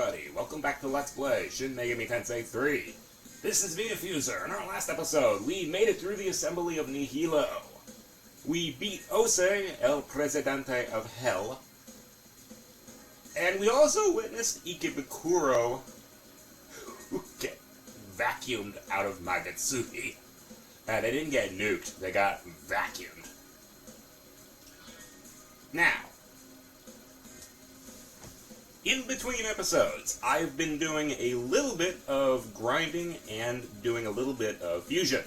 everybody! Welcome back to Let's Play Shin Megami Tensei 3. This is Vdiffuser. In our last episode, we made it through the assembly of Nihilo. We beat Ose, El Presidente of Hell. And we also witnessed Ikebukuro get vacuumed out of Magatsuhi. They didn't get nuked, they got vacuumed. Now, in between episodes, I've been doing a little bit of grinding and doing a little bit of fusion.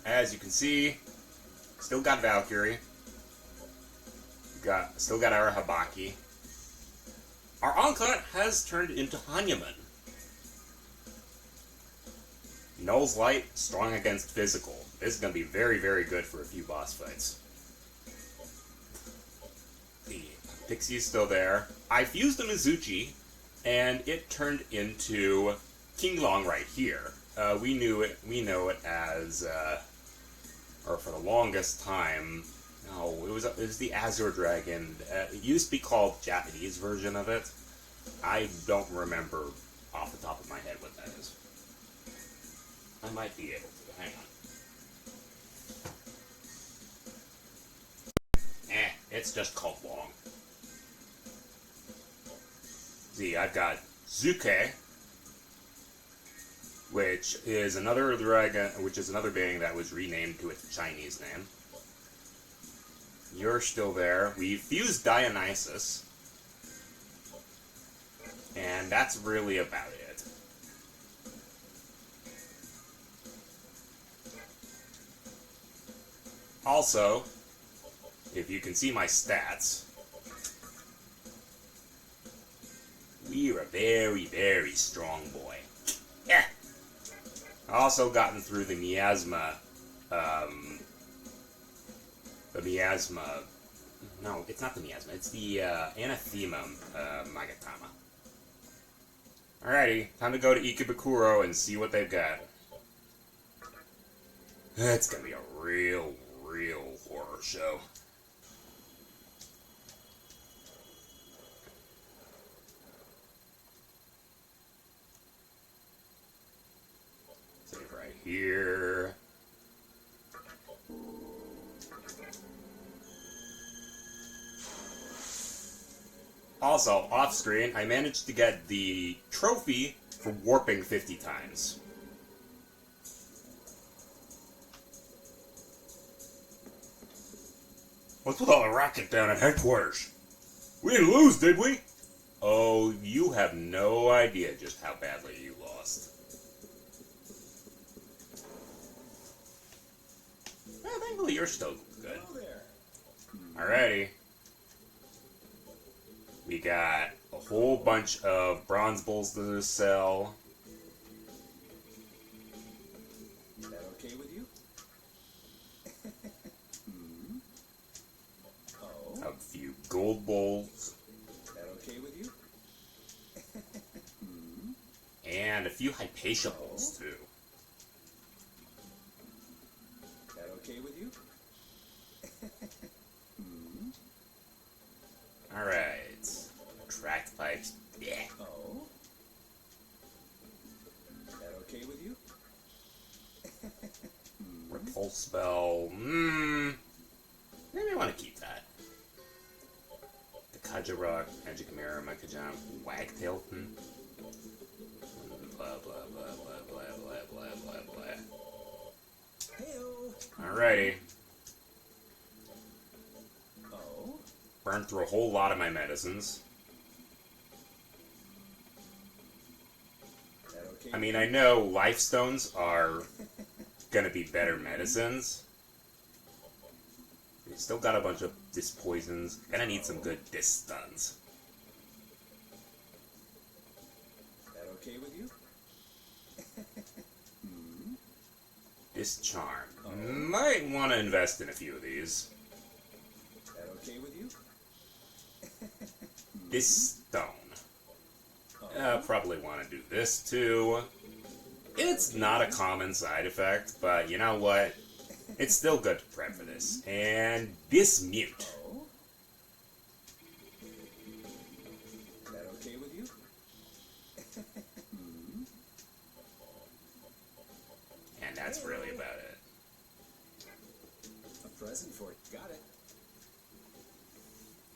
As you can see, still got Valkyrie. Still got our Habaki. Our Ankh has turned into Hanyaman. Null's Light, strong against physical. This is going to be very, very good for a few boss fights. The Pixie's still there. I fused a Mizuchi, and it turned into King Long right here. We know it as, or for the longest time, no, it was the Azure Dragon. It used to be called the Japanese version of it. I don't remember off the top of my head what that is. I might be able to. Hang on. It's just called Long. See, I've got Zuke, which is another dragon, which is another being that was renamed to its Chinese name. You're still there. We fused Dionysus, and that's really about it. Also, if you can see my stats, we are a very, very strong boy. Yeah. Also gotten through the miasma, no, it's not the miasma, it's the, anathema, Magatama. Alrighty, time to go to Ikebukuro and see what they've got. It's gonna be a real horror show. Save right here. Also, off-screen, I managed to get the trophy for warping 50 times. What's with all the racket down at headquarters? We didn't lose, did we? Oh, you have no idea just how badly you lost. Well, thankfully you're still good. Alrighty. We got a whole bunch of bronze bulls to sell. Is that okay with you? A few gold bowls. Is that okay with you? And a few Hypatia bowls, too. Is that okay with you? Alright. Attract pipes. Yeah. Oh? Is that okay with you? Repulse spell. Maybe I want to keep that. The Kajarock, Magic Mirror, Makajam, Wagtail. Blah, blah, blah, blah, blah, blah, blah, blah, blah. Hey-o. Alrighty. Oh? Burned through a whole lot of my medicines. Is that okay? I mean, I know life stones are gonna be better medicines. We still got a bunch of disc poisons. Gonna need some good disc stuns. Is that okay with you? Disc charm. Might want to invest in a few of these. Is that okay with you? This stone. Probably want to do this too. It's not a common side effect, but you know what? It's still good to prep for this. And Dismute. that's really about it. A present for you. Got it.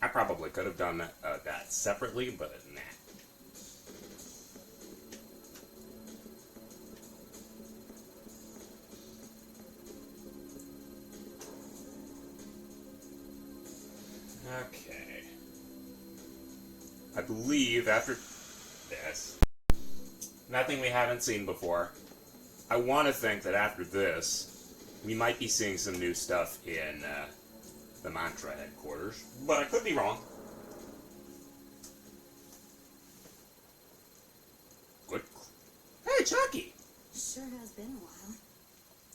I probably could have done that separately, but nah. Okay. I believe after this, nothing we haven't seen before. I want to think that after this, we might be seeing some new stuff in the Mantra headquarters, but I could be wrong. Good. Hey, Chucky! Sure has been a while.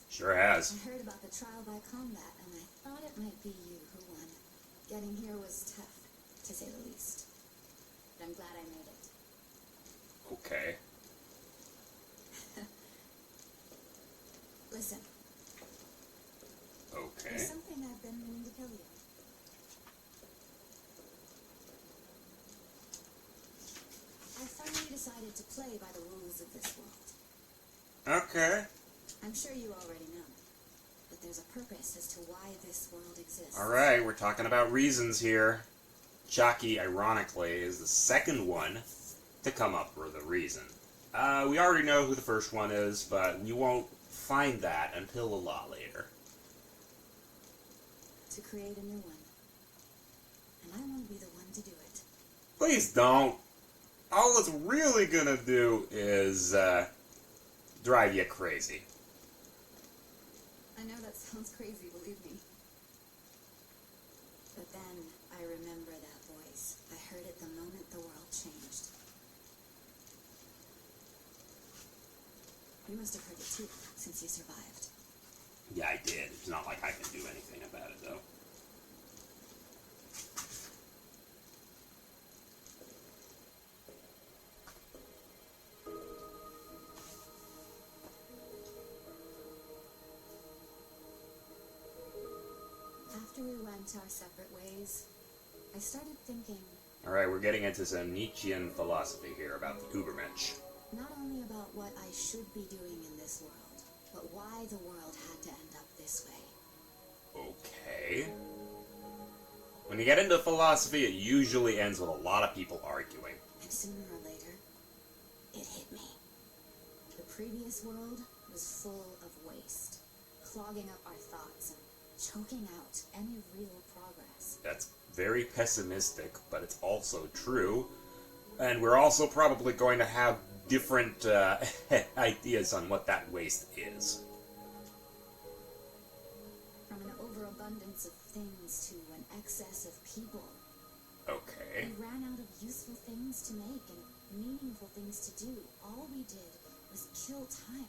Sure has. I heard about the trial by combat, and I thought it might be you who won. Getting here was tough, to say the least. But I'm glad I made it. Okay. Listen, Okay. there's something I've been meaning to tell you. I finally decided to play by the rules of this world. Okay. I'm sure you already know, but there's a purpose as to why this world exists. Alright, we're talking about reasons here. Chucky, ironically, is the second one to come up with a reason. We already know who the first one is, but we won't find that until a lot later. To create a new one. And I want to be the one to do it. Please don't. All it's really gonna do is drive you crazy. I know that sounds crazy, believe me. But then I remember that voice. I heard it the moment the world changed. You must have heard it too, since you survived. Yeah, I did. It's not like I can do anything about it, though. After we went our separate ways, I started thinking Alright, we're getting into some Nietzschean philosophy here about the Übermensch. not only about what I should be doing in this world, but why the world had to end up this way. Okay. When you get into philosophy, it usually ends with a lot of people arguing. And sooner or later, it hit me. The previous world was full of waste, clogging up our thoughts and choking out any real progress. That's very pessimistic, but it's also true. And we're also probably going to have different ideas on what that waste is. From an overabundance of things to an excess of people, Okay. we ran out of useful things to make and meaningful things to do. All we did was kill time.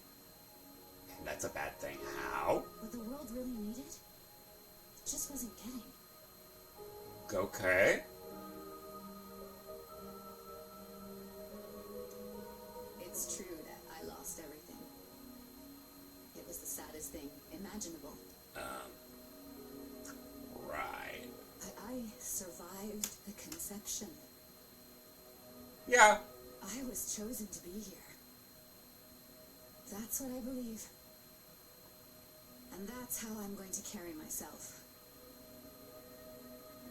And that's a bad thing. How? What the world really needed, it just wasn't getting. Okay. It's true that I lost everything. It was the saddest thing imaginable. Right. But I survived the conception. Yeah. I was chosen to be here. That's what I believe. And that's how I'm going to carry myself.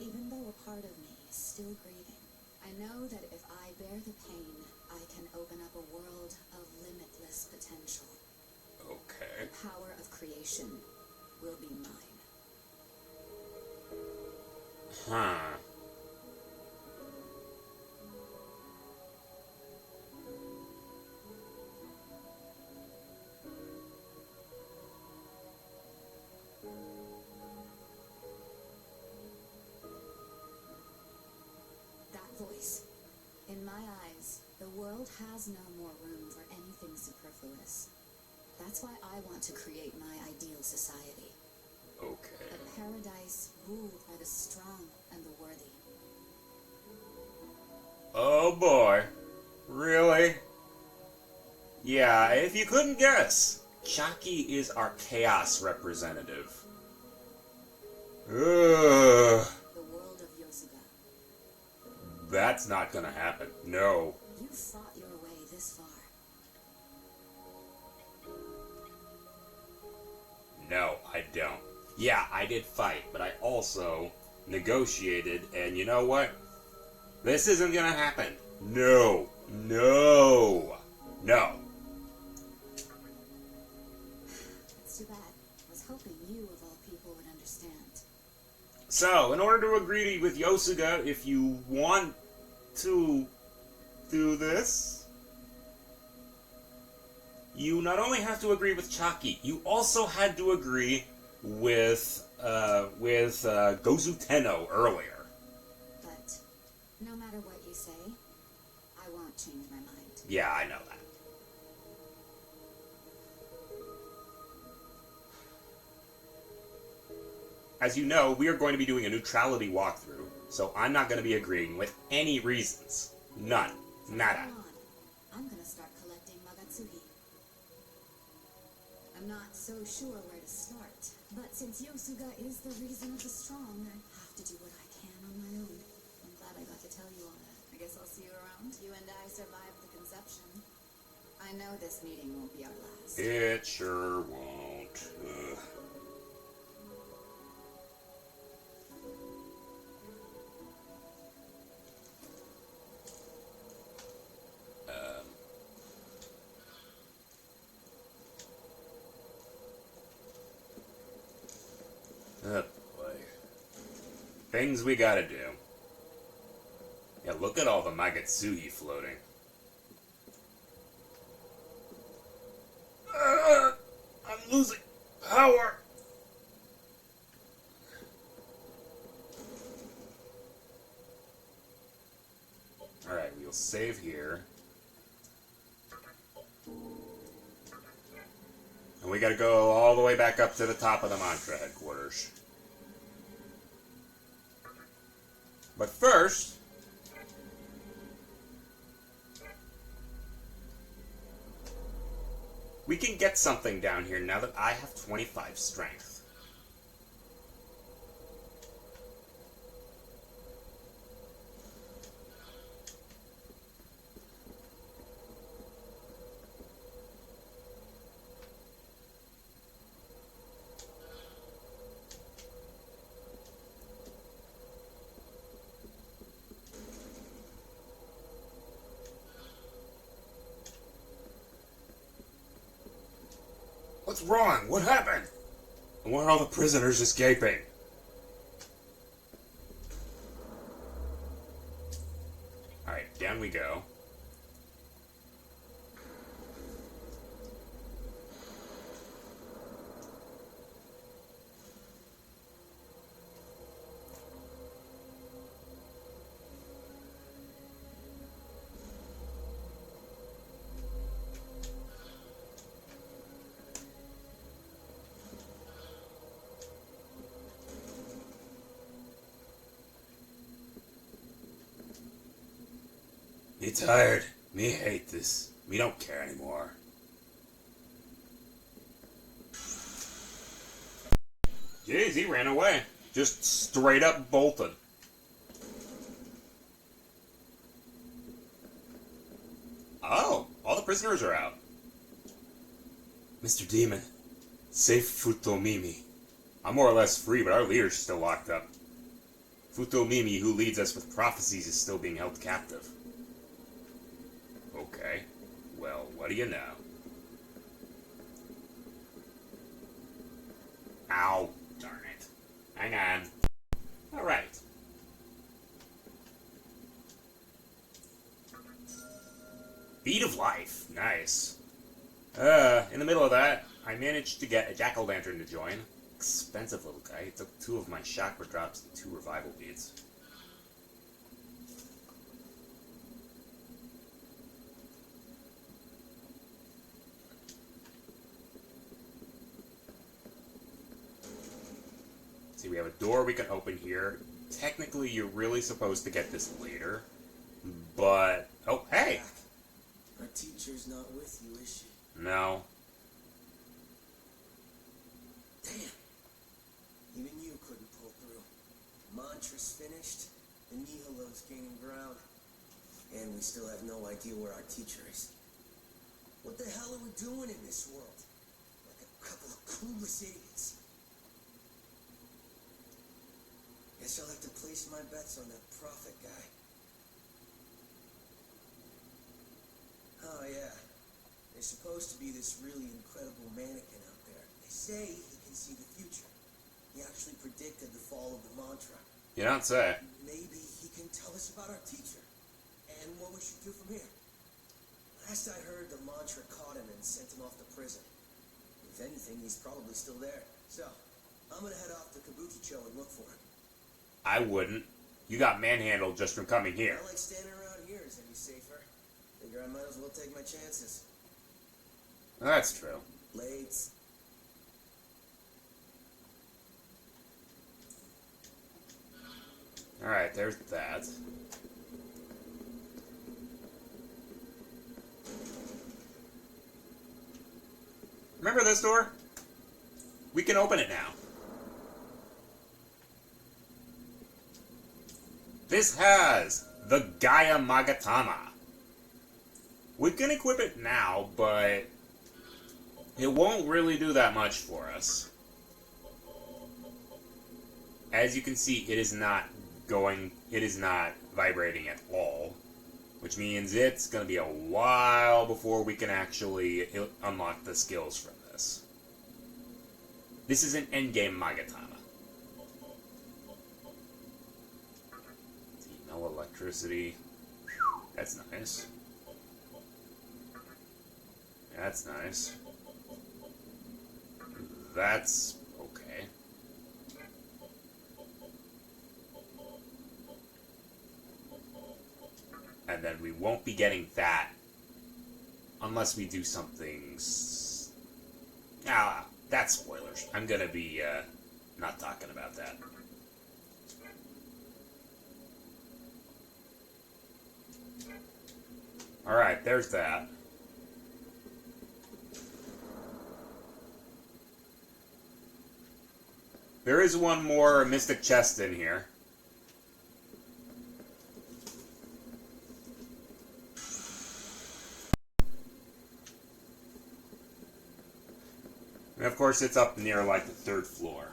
Even though a part of me is still grieving, I know that if I bear the pain, I can open up a world of limitless potential. Okay. The power of creation will be mine. Huh. That voice. In my eyes, the world has no more room for anything superfluous. That's why I want to create my ideal society. Okay. A paradise ruled by the strong and the worthy. Oh boy. Really? Yeah, if you couldn't guess, Chucky is our chaos representative. Ugh. The world of Yosuga. That's not gonna happen. No. You fought your way this far. No, I don't. Yeah, I did fight, but I also negotiated, and you know what? This isn't gonna happen. No. No. No. It's too bad. I was hoping you, of all people, would understand. So, in order to agree with Yosuga, if you want to do this, you not only have to agree with Chaki, you also had to agree with Gozu Tenno earlier. But no matter what you say, I won't change my mind. Yeah, I know that. As you know, we are going to be doing a neutrality walkthrough, so I'm not going to be agreeing with any reasons. None. Nada. Hold on. I'm gonna start collecting Magatsuhi. I'm not so sure where to start, but since Yosuga is the reason of the strong, I have to do what I can on my own. I'm glad I got to tell you all that. I guess I'll see you around. You and I survived the conception. I know this meeting won't be our last. It sure won't. Ugh. Oh boy. Things we gotta do. Yeah, look at all the Magatsuhi floating. I'm losing power! Alright, we'll save here. And we gotta go all the way back up to the top of the Mantra headquarters. But first, we can get something down here now that I have 25 strength. What's wrong? What happened? And why are all the prisoners escaping? Alright, down we go. Me tired. Me hate this. Me don't care anymore. Jeez, he ran away. Just straight up bolted. Oh, all the prisoners are out. Mr. Demon, save Futomimi. I'm more or less free, but our leader's still locked up. Futomimi, who leads us with prophecies, is still being held captive. Okay. Well, what do you know? Ow. Darn it. Hang on. Alright. Beat of Life. Nice. In the middle of that, I managed to get a Jack-o'-lantern to join. Expensive little guy. He took 2 of my chakra drops and 2 revival beads. See, we have a door we can open here. Technically, you're really supposed to get this later. But... oh, hey! Our teacher's not with you, is she? No. Damn. Even you couldn't pull through. Mantra's finished. The Nihilo's gaining ground. And we still have no idea where our teacher is. What the hell are we doing in this world? Like a couple of clueless idiots. Guess I'll have to place my bets on that prophet guy. Oh yeah, there's supposed to be this really incredible mannequin out there. They say he can see the future. He actually predicted the fall of the mantra. You don't say. Maybe he can tell us about our teacher and what we should do from here. Last I heard, the mantra caught him and sent him off to prison. If anything, he's probably still there. So, I'm gonna head off to Kabukicho and look for him. I wouldn't. You got manhandled just from coming here. I like standing around here is any safer. Figure I might as well take my chances. That's true. Late. Alright, there's that. Remember this door? We can open it now. This has the Gaia Magatama. We can equip it now, but it won't really do that much for us. As you can see, it is not vibrating at all, which means it's going to be a while before we can actually unlock the skills from this. This is an endgame Magatama. No electricity. That's nice. That's nice. That's okay. And then we won't be getting that unless we do something... that's spoilers. I'm gonna be not talking about that. Alright, there's that. There is one more mystic chest in here. And of course it's up near like the 3rd floor.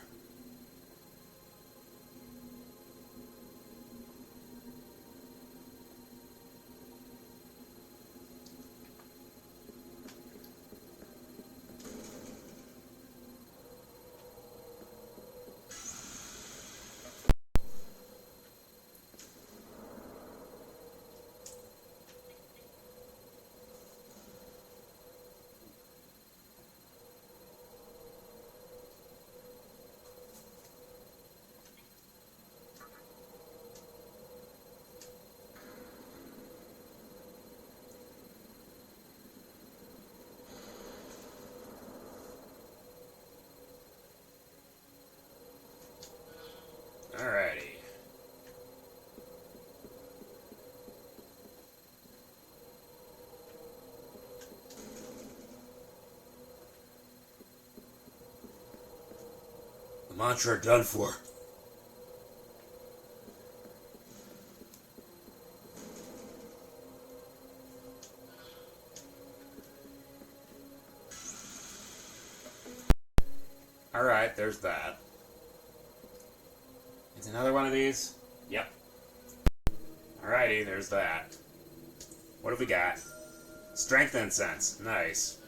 Alrighty. The mantra done for. Alright, there's that. It's another one of these? Yep. Alrighty, there's that. What have we got? Strength incense. Nice.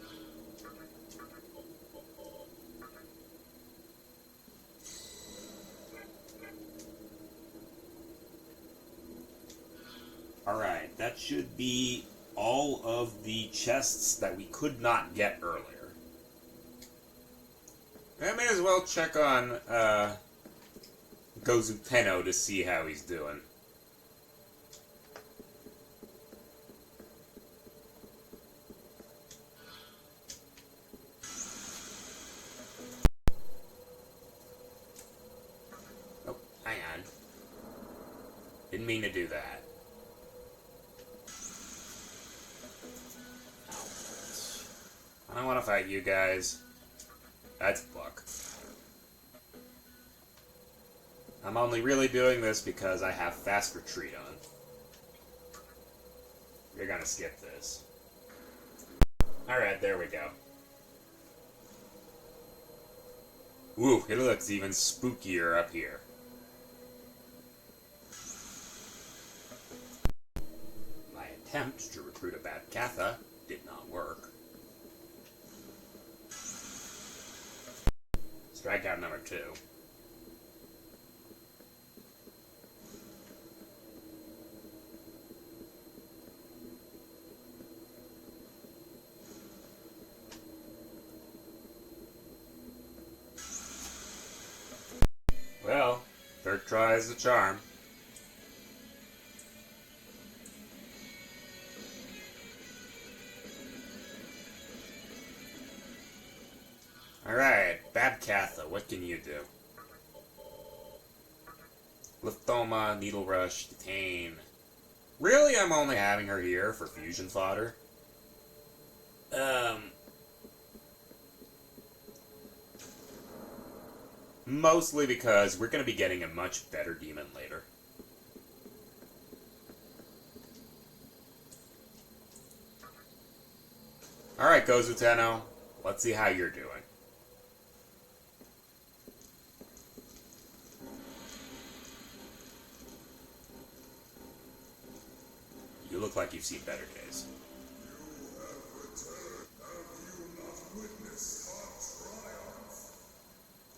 Alright, that should be all of the chests that we could not get earlier. I may as well check on, Gozuteno to see how he's doing. Oh, hang on. Didn't mean to do that. I don't want to fight you guys. That's Buck. I'm only really doing this because I have fast retreat on. You're gonna skip this. Alright, there we go. Ooh, it looks even spookier up here. My attempt to recruit a bad Katha did not work. Strikeout number 2. Well, third try is the charm. Alright, Bad Katha, what can you do? Lithoma, Needle Rush, Detain. Really, I'm only having her here for fusion fodder? Mostly because we're going to be getting a much better demon later. Alright, Gozuteno, let's see how you're doing. You look like you've seen better days.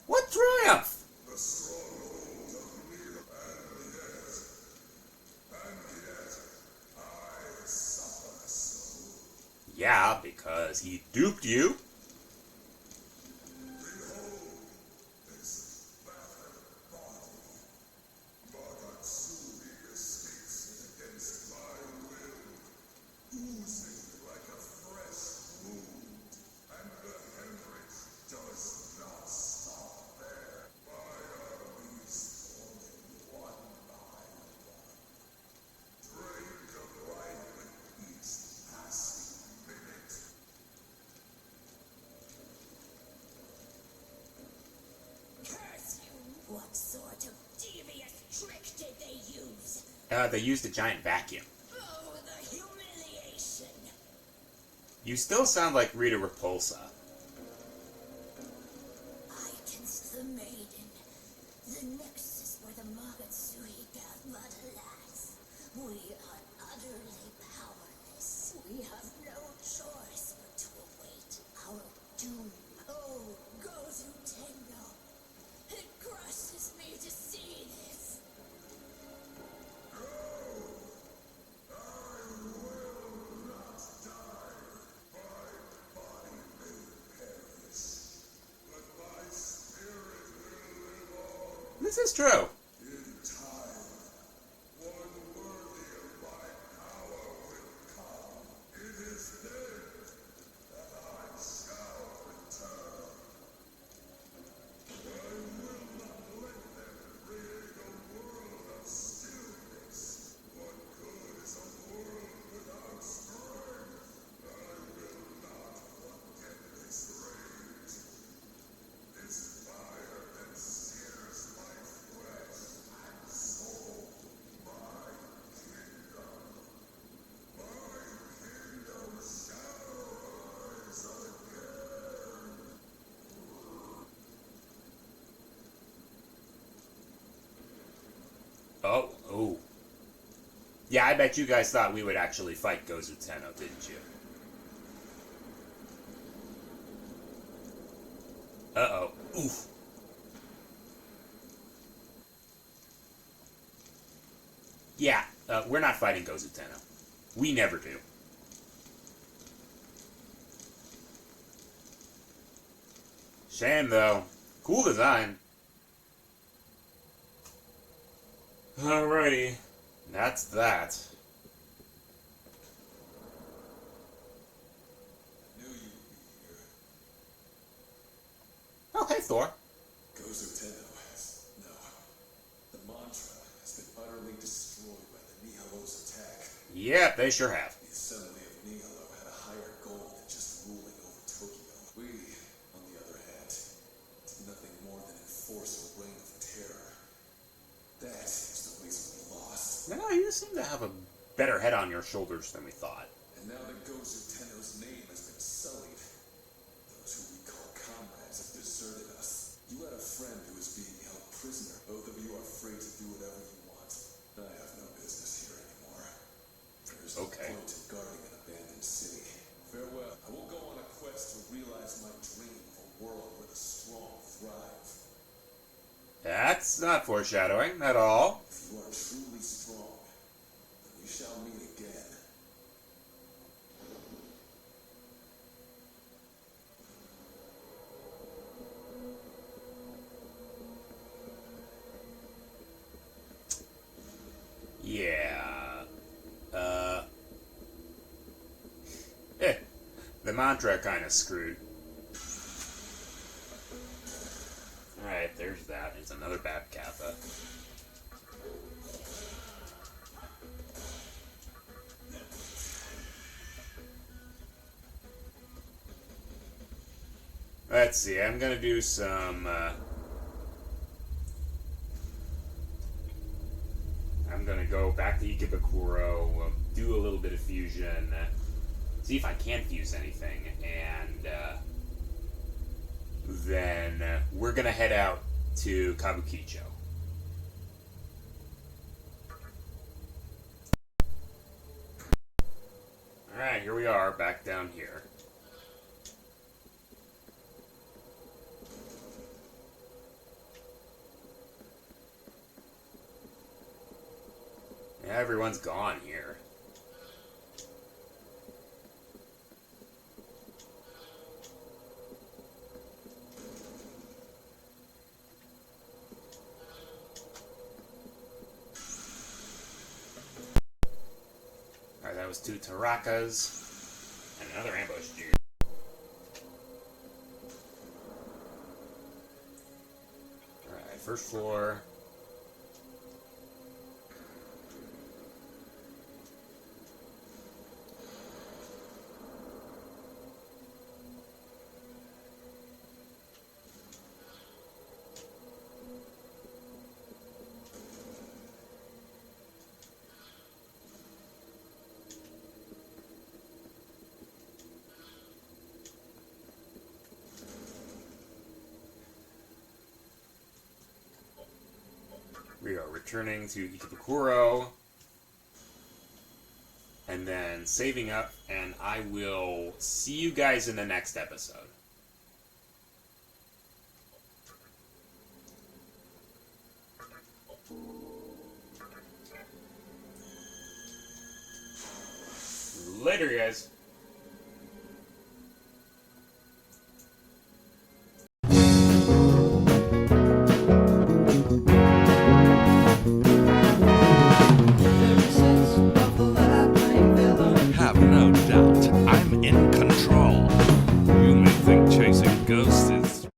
What triumph? The stronghold of Neil and yet I suffer so. Yeah, because he duped you. Behold this battered body. Bagatsuri escapes it against my will, oozing like a fresh wound, and the hemorrhage does not stop there. My armies falling one by one, drained of life with each passing minute. Curse you! What sort of devious trick did they use? They used a giant vacuum. Oh, the humiliation! You still sound like Rita Repulsa. I against the maiden, the nexus where the Magatsuri got, but alas, we are utterly powerless. We have no choice but to await our doom. Oh, Gozutendo, it crushes me to see this. This is true. In time, one worthy of my power will come. It is then that I shall return. I will not let them rid a world of stillness. What good is a world without strength? I will not forget this rage. This fire that sears my flesh and soul. My kingdom. My kingdom shall rise again. Oh. Yeah, I bet you guys thought we would actually fight Gozuteno, didn't you? Uh-oh. Oof. Yeah, we're not fighting Gozuteno. We never do. Shame, though. Cool design. Alrighty. That's that. I knew you would be here. Oh, hey, Thor. Gozuteno. No. The mantra has been utterly destroyed by the Nihilo's attack. Yep, they sure have. The assembly of Nihilo had a higher goal than just ruling over Tokyo. We, on the other hand, did nothing more than enforce a reign of terror. That is the reason we lost. No, you seem to have a better head on your shoulders than we thought. And now that Gozuteno's name has been sullied, those who we call comrades have deserted us. You had a world where the strong thrive. That's not foreshadowing at all. If you are truly strong, then we shall meet again. Yeah. The mantra kind of screwed. Alright, there's that. There's another bad kappa. Let's see, I'm gonna do some, I'm gonna go back to Ikebukuro, do a little bit of fusion, see if I can fuse anything, and then we're gonna head out to Kabukicho. Alright, here we are, back down here. Yeah, everyone's gone here. Alright, that was 2 Tarakas. And another ambush dude. Alright, first floor. We are returning to Ikebukuro, and then saving up, and I will see you guys in the next episode. Later, guys.